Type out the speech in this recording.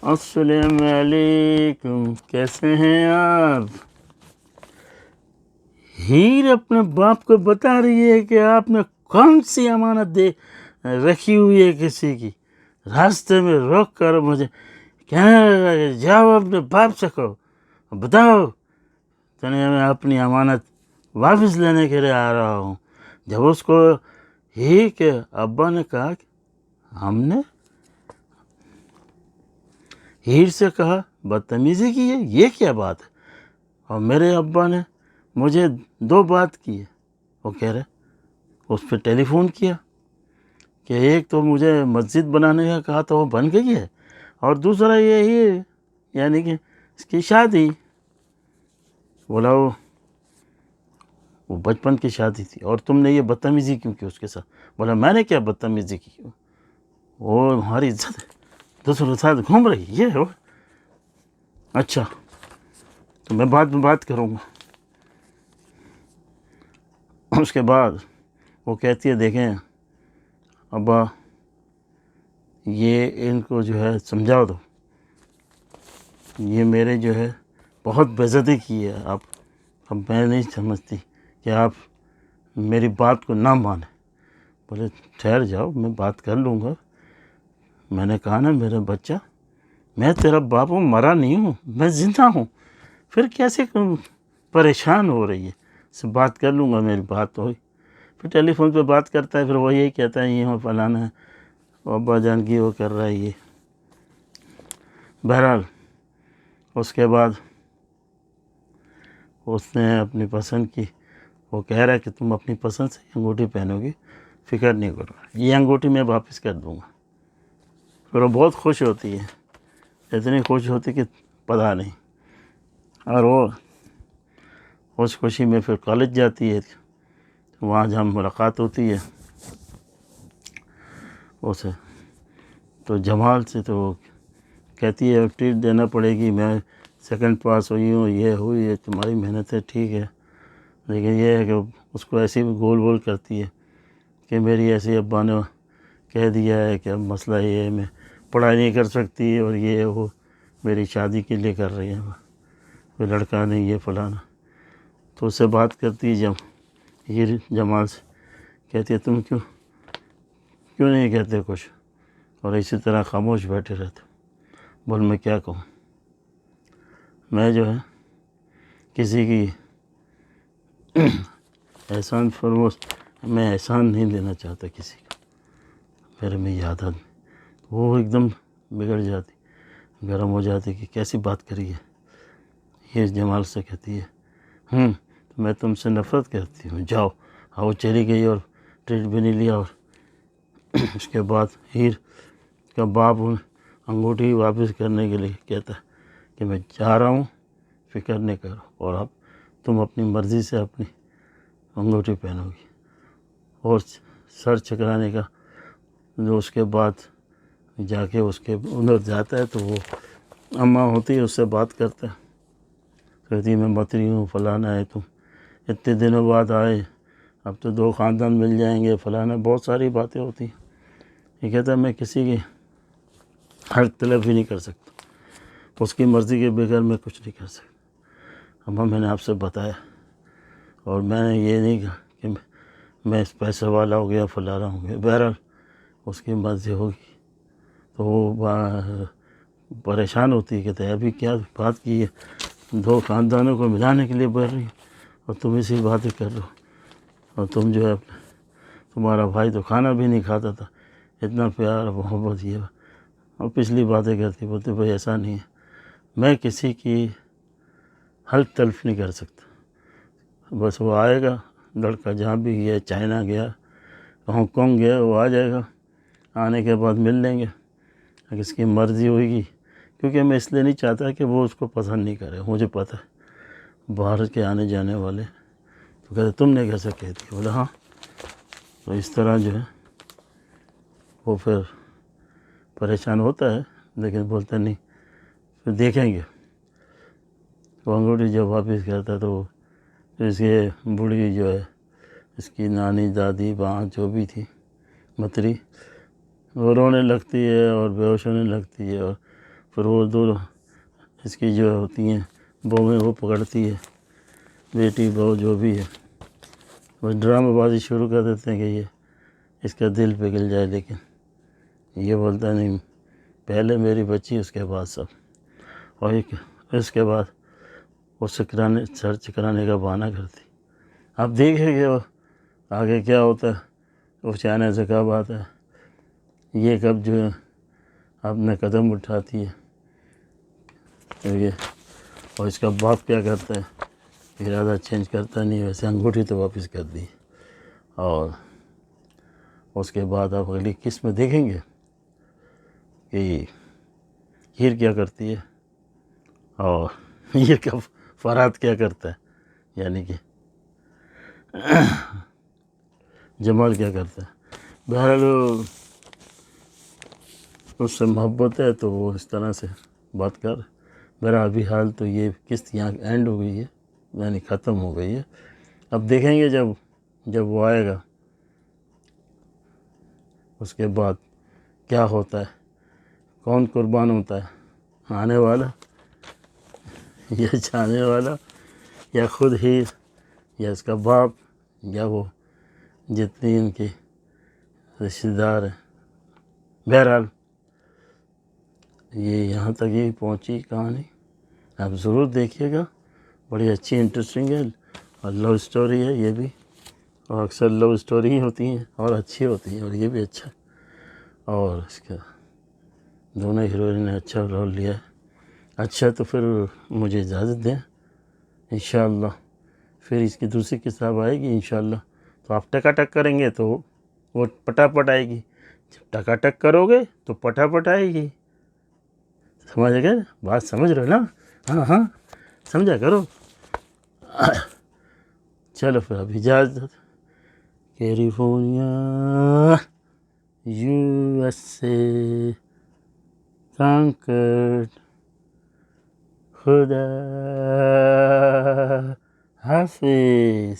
السلام علیکم، کیسے ہیں آپ؟ ہیر اپنے باپ کو بتا رہی ہے کہ آپ نے کون سی امانت رکھی ہوئی ہے کسی کی. راستے میں روک کر مجھے کہنے لگا کہ جاؤ اپنے باپ سے کہو، بتاؤ تو میں اپنی امانت واپس لینے کے لیے آ رہا ہوں. جب اس کو ہیر کے ابا نے کہا کہ ہم نے ہیر سے کہا بدتمیزی کی ہے، یہ کیا بات ہے؟ اور میرے ابا نے مجھے 2 بات کی ہے. وہ کہہ رہے اس پہ ٹیلی فون کیا کہ ایک تو مجھے مسجد بنانے کا کہا تو وہ بن گئی ہے، اور دوسرا یہی ہے یعنی کہ اس کی شادی. بولا وہ بچپن کی شادی تھی اور تم نے یہ بدتمیزی کیوں کی اس کے ساتھ؟ بولا میں نے کیا بدتمیزی کی؟ وہ ہماری عزت ہے، دوسروں کے ساتھ گھوم رہی یہ ہو. اچھا تو میں بعد میں بات کروں گا. اس کے بعد وہ کہتی ہے دیکھیں ابا یہ ان کو جو ہے سمجھاؤ دو، یہ میرے جو ہے بہت بے عزتی کی ہے آپ. اب میں نہیں سمجھتی کہ آپ میری بات کو نہ مانیں. بولے ٹھہر جاؤ میں بات کر لوں گا. میں نے کہا نا میرے بچہ میں تیرا باپ ہوں، مرا نہیں ہوں، میں زندہ ہوں، پھر کیسے پریشان ہو رہی ہے؟ سے بات کر لوں گا، میری بات ہوئی. پھر ٹیلی فون پہ بات کرتا ہے، پھر وہ یہی کہتا ہے یہ فلانا ہے، ابا جان کی وہ کر رہا ہے یہ. بہرحال اس کے بعد اس نے اپنی پسند کی، وہ کہہ رہا ہے کہ تم اپنی پسند سے انگوٹھی پہنو گی، فکر نہیں کرو، یہ انگوٹھی میں واپس کر دوں گا. پھر وہ بہت خوش ہوتی ہے، اتنی خوش ہوتی کہ پتہ نہیں. اور وہ اس خوشی میں پھر کالج جاتی ہے، وہاں جہاں ملاقات ہوتی ہے اسے تو جمال سے، تو وہ کہتی ہے ٹریٹ دینا پڑے گی، میں سیکنڈ پاس ہوئی ہوں، یہ ہوئی ہے، تمہاری محنت ہے ٹھیک ہے، لیکن یہ ہے کہ اس کو ایسی گول گول کرتی ہے کہ میری ایسی ابا نے کہہ دیا ہے کہ اب مسئلہ یہ ہے میں پڑھائی نہیں کر سکتی، اور یہ وہ میری شادی کے لیے کر رہی ہے، کوئی لڑکا نہیں یہ فلانا. تو اس سے بات کرتی ہے یہ جمال سے، کہتی ہے تم کیوں نہیں کہتے کچھ، اور اسی طرح خاموش بیٹھے رہتے. بول میں کیا کہوں، میں جو ہے کسی کی احسان فراموش، میں احسان نہیں لینا چاہتا کسی کا. میرے میں یہ عادت وہ ایک دم بگڑ جاتی، گرم ہو جاتی کہ کیسی بات کری ہے. یہ جمال سے کہتی ہے میں تم سے نفرت کرتی ہوں، جاؤ. وہ چلی گئی اور ٹریٹ بھی نہیں لیا. اور اس کے بعد ہیر کا باپ انگوٹھی واپس کرنے کے لیے کہتا ہے کہ میں جا رہا ہوں، فکر نہیں کرو، اور اب تم اپنی مرضی سے اپنی انگوٹھی پہنو گی. اور سر چکرانے کا جو اس کے بعد جا کے اس کے اندر جاتا ہے تو وہ اماں ہوتی ہے اس سے بات کرتا ہے، کہتی ہے میں متری ہوں، فلانا ہے، تم اتنے دنوں بعد آئے، اب تو 2 خاندان مل جائیں گے، فلانا بہت ساری باتیں ہوتی ہیں. یہ کہتا ہے میں کسی کی حق طلب ہی نہیں کر سکتا، اس کی مرضی کے بغیر میں کچھ نہیں کر سکتا. اماں میں نے آپ سے بتایا، اور میں نے یہ نہیں کہا کہ میں اس پیسے والا ہو گیا فلانا ہو گیا. بہرحال اس کی مرضی ہوگی. تو وہ پریشان ہوتی ہے، کہتے ہیں ابھی کیا بات کی ہے، 2 خاندانوں کو ملانے کے لیے بڑھ رہی اور تم اسی باتیں کر رہے ہو. اور تم جو ہے تمہارا بھائی تو کھانا بھی نہیں کھاتا تھا، اتنا پیار محبت یہ. اور پچھلی باتیں کرتی، بولتے بھائی ایسا نہیں ہے، میں کسی کی حلف تلف نہیں کر سکتا. بس وہ آئے گا لڑکا، جہاں بھی گیا، چائنا گیا، ہانگ کانگ گیا، وہ آ جائے گا، آنے کے بعد مل لیں گے اگر اس کی مرضی ہوئے گی. کیونکہ میں اس لیے نہیں چاہتا کہ وہ اس کو پسند نہیں کرے، مجھے پتہ ہے باہر کے آنے جانے والے. تو کہتے تم نے کیسے کہتی؟ بولا ہاں. تو اس طرح جو ہے وہ پھر پریشان ہوتا ہے، لیکن بولتا نہیں پھر دیکھیں گے. وہ انگوٹھی جب واپس کرتا تو اس کے بوڑھی جو ہے اس کی نانی دادی ماں جو بھی تھی متری، وہ رونے لگتی ہے اور بے ہوش ہونے لگتی ہے اور پھر وہ دونوں اس کی جو ہوتی ہیں بہویں وہ پکڑتی ہے، بیٹی بہو جو بھی ہے، وہ ڈرامہ بازی شروع کر دیتے ہیں کہ یہ اس کا دل پگھل جائے، لیکن یہ بولتا نہیں، پہلے میری بچی اس کے بعد سب، اور اس کے بعد وہ سرچ کرانے کا بہانہ کرتی۔ اب دیکھیں کہ وہ آگے کیا ہوتا ہے، وہ چائنا سے کب آتا ہے، یہ کب جو ہے اپنا قدم اٹھاتی ہے، اور اس کا باپ کیا کرتا ہے، ارادہ چینج کرتا نہیں، ویسے انگوٹھی تو واپس کر دی۔ اور اس کے بعد آپ اگلی قسط میں دیکھیں گے کہ ہیر کیا کرتی ہے اور یہ کب فرات کیا کرتا ہے، یعنی کہ جمال کیا کرتا ہے۔ بہرحال اس سے محبت ہے تو وہ اس طرح سے بات کر، میرا ابھی حال تو یہ قسط یہاں اینڈ ہو گئی ہے، یعنی ختم ہو گئی ہے۔ اب دیکھیں گے جب وہ آئے گا اس کے بعد کیا ہوتا ہے، کون قربان ہوتا ہے، آنے والا یا جانے والا، یا خود ہی، یا اس کا باپ، یا وہ جتنی ان کی رشتہ دار ہیں۔ بہرحال یہ یہاں تک ہی پہنچی کہانی، آپ ضرور دیکھیے گا، بڑی اچھی انٹرسٹنگ ہے، اور لو اسٹوری ہے یہ بھی، اور اکثر لو اسٹوری ہی ہوتی ہیں اور اچھی ہوتی ہیں، اور یہ بھی اچھا، اور اس کا دونوں ہیروئن نے اچھا رول لیا ہے۔ اچھا تو پھر مجھے اجازت دیں، انشاءاللہ پھر اس کی دوسری کتاب آئے گی انشاءاللہ، تو آپ ٹکا کریں گے تو وہ پٹاپٹ آئے گی، جب ٹکا کرو گے تو پٹاپٹ آئے گی، سمجھ گئے بات، سمجھ رہے نا؟ ہاں ہاں سمجھا کرو۔ چلو پھر اب اجازت، کیلیفورنیا USA conquered، خدا حافظ۔